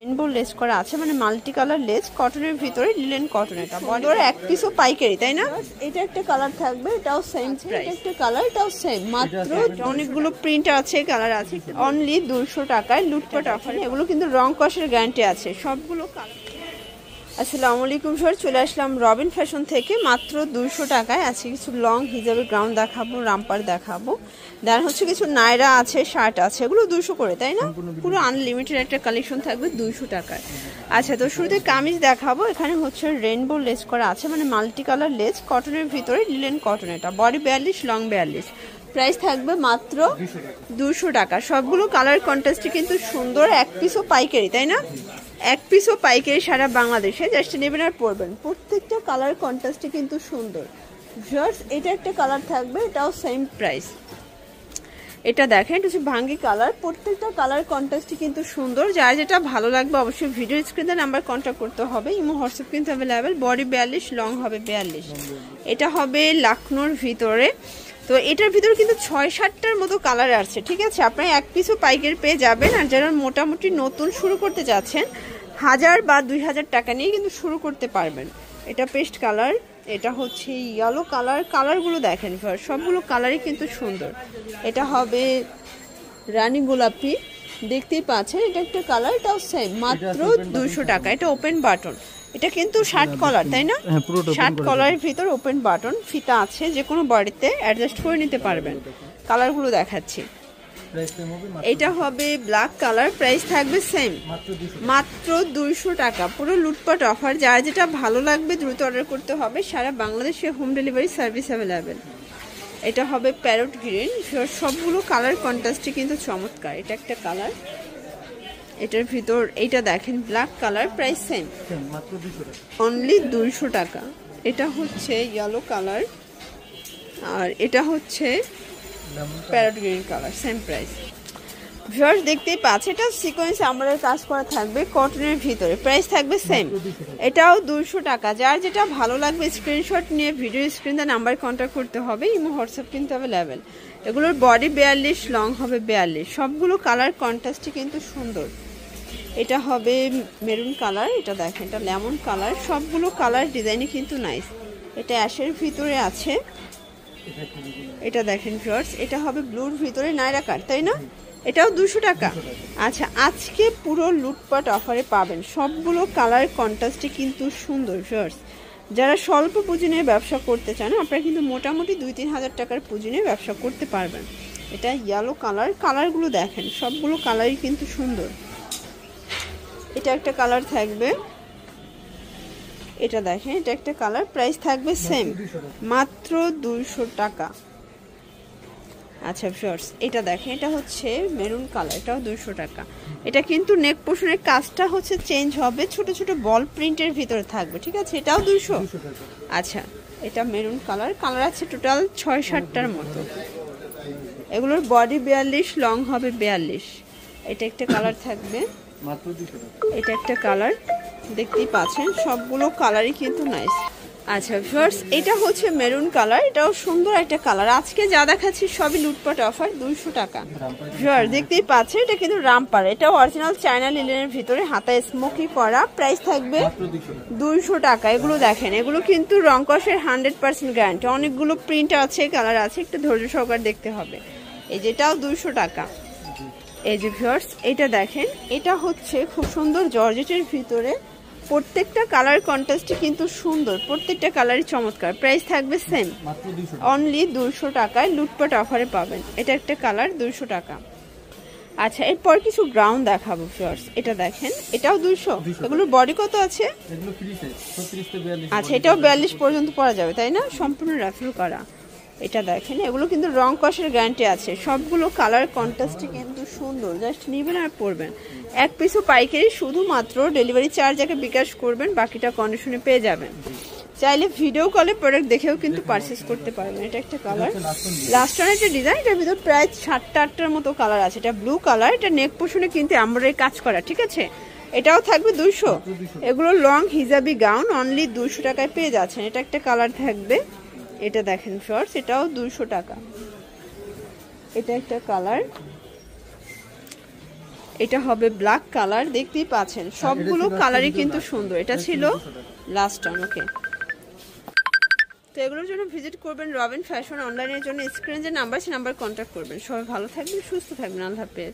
Rainbow less করা আছে, মানে মাল্টি কালার লেস, কটনের ভিতরে লিলেন কটন। এটা বড় এক পিসও পাইকারি, তাই না? এটা একটা কালার থাকবে, এটাও সেম প্রাইস। একটা কালার, এটাও সেম, মাত্র অনেকগুলো প্রিন্ট আছে, কালার আছে, অনলি 200 টাকায় লুটপাট অফারে। এগুলো কিন্তু রং কষের গ্যারান্টি আছে সবগুলো কালার। আসসালামু আলাইকুম স্যার, চলে আসলাম রবিন ফ্যাশন থেকে মাত্র 200 টাকায়। আজকে কিছু লং হিজাবের গ্রাউন্ড দেখাবো, রামপার দেখাবো, দেন হচ্ছে কিছু নায়রা আছে, শার্ট আছে, এগুলো 200 করে, তাই না? পুরো আনলিমিটেড একটা কালেকশন থাকবে 200 টাকায়। আচ্ছা, তো শুরুতে কামিজ দেখাবো। এখানে হচ্ছে রেইনবো লেস করা আছে, মানে মাল্টি কালার লেস, কটনের ভিতরে লিলেন কটন। এটা বডি 42, লং 42, প্রাইস থাকবে মাত্র 200 টাকা। সবগুলো কালার কন্ট্রাস্টে কিন্তু সুন্দর, এক পিসও পাইকারি, তাই না? এক পিসও পাইকারি সারা বাংলাদেশে, জাস্ট নেবেন আর পরবেন। প্রত্যেকটা কালার কন্ট্রাস্টে কিন্তু সুন্দর। জাস্ট এটা একটা কালার থাকবে, এটাও সেম প্রাইস। এটা দেখেন, এটা হচ্ছে ভাঙ্গি কালার। প্রত্যেকটা কালার কন্ট্রাস্টে কিন্তু সুন্দর। যার যেটা ভালো লাগবে অবশ্যই ভিডিও স্ক্রিনে নাম্বার কন্ট্যাক্ট করতে হবে। ইমো হোয়াটসঅ্যাপ কিন্তু অ্যাভেলেবেল। বডি 42, লং হবে 42। এটা হবে লাখনোর ভিতরে। তো এটার ভিতরে কিন্তু 6-7টার মতো কালার আছে, ঠিক আছে? আপনারা এক পিসও পাইকারি পেয়ে যাবেন। আর যারা মোটামুটি নতুন শুরু করতে যাচ্ছেন, 1000 বা 2000 টাকা নিয়ে কিন্তু শুরু করতে পারবেন। এটা পেস্ট কালার, এটা হচ্ছে ইয়েলো কালার। কালারগুলো দেখেন, সবগুলো কালারই কিন্তু সুন্দর। এটা হবে রানী গোলাপি, দেখতেই পাচ্ছেন। এটা একটা কালার, এটাও সেম, মাত্র 200 টাকা। এটা ওপেন বাটন, এটা কিন্তু শার্ট কলার, তাই না? শার্ট কলারের ভিতর ওপেন বাটন, ফিতা আছে, যে কোনো বডিতে অ্যাডজাস্ট করে নিতে পারবেন। কালারগুলো দেখাচ্ছি। এটা হবে ব্ল্যাক কালার, প্রাইস থাকবে সেম, মাত্র 200 টাকা। পুরো লুটপাট অফার। যার যেটা ভালো লাগবে দ্রুত অর্ডার করতে হবে। সারা বাংলাদেশে হোম ডেলিভারি সার্ভিস অ্যাভেলেবেল। এটা হবে প্যারট গ্রিন। সবগুলো কালার কন্ট্রাস্টে কিন্তু চমৎকার। এটা একটা কালার, এটার ভিতর এইটা দেখেন black colour, price same, only 200 টাকা। এটা হচ্ছে ইয়েলো কালার, আর এটা হচ্ছে parrot green colour, same price. Viewers দেখতেই পাচ্ছে, এটা সিকোয়েন্স আমরার কাজ করা থাকবে, কটনের ভিতরে, প্রাইস থাকবে সেম, এটাও 200 টাকা। যার যেটা ভালো লাগবে স্ক্রিনশট নিয়ে ভিডিও স্ক্রিনে নাম্বার কন্ট্যাক্ট করতে হবে। ইমো হোয়াটসঅ্যাপ কিন্তু অ্যাভেলেবেল। এগুলোর বডি 42, লং হবে 42। সবগুলো কালার কন্ট্রাস্টে কিন্তু সুন্দর। এটা হবে মেরুন কালার, এটা দেখেন, এটা লেমন কালার। সবগুলো কালার ডিজাইনে কিন্তু নাইস। এটা অ্যাশের ভিতরে আছে, এটা দেখেন ভিউয়ার্স। এটা হবে ব্লুর ভিতরে নায়রা কাট, তাই না? এটাও 200 টাকা। আচ্ছা, আজকে পুরো লুটপাট অফারে পাবেন। সবগুলো কালার কন্ট্রাস্টে কিন্তু সুন্দর ভিউয়ার্স। যারা স্বল্প পুঁজি নিয়ে ব্যবসা করতে চান, আপনারা কিন্তু মোটামুটি 2-3 হাজার টাকার পুঁজি নিয়ে ব্যবসা করতে পারবেন। এটা ইয়েলো কালার। কালারগুলো দেখেন, সবগুলো কালারই কিন্তু সুন্দর। এটা একটা কালার থাকবে, এটা দেখেন, এটা একটা কালার, প্রাইস থাকবে সেম, মাত্র 200 টাকা। আচ্ছা ভিউয়ার্স, এটা দেখেন, এটা হচ্ছে মেরুন কালার, এটাও 200 টাকা। এটা কিন্তু নেক পোর্শনের কাজটা হচ্ছে চেঞ্জ হবে, ছোট ছোট বল প্রিন্টের ভিতরে থাকবে, ঠিক আছে? এটাও 200। আচ্ছা, এটা মেরুন কালার। কালার আছে টোটাল 6-7টার মতো। এগুলোর বডি 42, লং হবে 42। এটা একটা কালার থাকবে, এটা একটা কালার, দেখতেই পাচ্ছেন। সবগুলো কালারই কিন্তু নাইস। আচ্ছা ভিউয়ার্স, এটা হচ্ছে মেরুন কালার, এটাও সুন্দর একটা কালার। আজকে যা দেখাচ্ছি সবই লুটপাট অফার, 200 টাকা। ভিউয়ার্স দেখতেই পাচ্ছেন, এটা কিন্তু রামপার। এটা অরিজিনাল চায়না লিলেনের ভিতরে হাতায় স্মোকি করা, প্রাইস থাকবে 200 টাকা। এগুলো দেখেন, এগুলো কিন্তু রং কষের 100% গ্যারান্টি। অনেকগুলো প্রিন্ট আছে, কালার আছে, একটু ধৈর্য সহকারে দেখতে হবে। এই যেটাও 200 টাকা। এই যে ভিউয়ার্স, এটা দেখেন, এটা হচ্ছে খুব সুন্দর জর্জেটের ভিতরে। প্রত্যেকটা কালার কন্ট্রাস্টে কিন্তু সুন্দর, প্রত্যেকটা কালারই চমৎকার। প্রাইস থাকবে সেম, অনলি 200 টাকায় লুটপাট অফারে পাবেন। এটা একটা কালার, 200 টাকা। আচ্ছা, এরপর কিছু গ্রাউন্ড দেখাবো ভিউয়ার্স। এটা দেখেন, এটাও 200। এগুলোর বডি কত আছে? আচ্ছা, এটাও 42 পর্যন্ত পরা যাবে, তাই না? সম্পূর্ণ রাফেল করা। এটা দেখেন, এগুলো কিন্তু রং কষের গ্যারান্টি আছে। সবগুলো কালার কন্ট্রাস্টে কিন্তু সুন্দর, জাস্ট নেবেন আর পরবেন। এক পিসও পাইকারি, শুধুমাত্র ডেলিভারি চার্জ আগে বিকাশ করবেন, বাকিটা কন্ডিশনে পেয়ে যাবেন। চাইলে ভিডিও কলে প্রোডাক্ট দেখেও কিন্তু পারচেস করতে পারবেন। এটা একটা কালার, লাস্ট ওয়ান একটা ডিজাইন। এটার ভিতর প্রায় 7-8টার মতো কালার আছে। এটা ব্লু কালার, এটা নেক পোর্শনে কিন্তু এমব্রয়ডারি কাজ করা, ঠিক আছে? এটাও থাকবে 200। এগুলো লং হিজাবি গাউন, অনলি 200 টাকায় পেয়ে যাচ্ছেন। এটা একটা কালার থাকবে, এটা দেখেন শর্টস, এটাও 200 টাকা। এটা একটা কালার, এটা হবে ব্ল্যাক কালার, দেখতেই পাচ্ছেন সবগুলো কালারই কিন্তু সুন্দর। এটা ছিল লাস্ট টাইম। ওকে, তো এগুলোর জন্য ভিজিট করবেন রবিন ফ্যাশন অনলাইনের জন্য স্ক্রিনে যে নাম্বার আছে নাম্বার কন্ট্যাক্ট করবেন। সবাই ভালো থাকবেন, সুস্থ থাকবেন, আল্লাহ হাফেজ।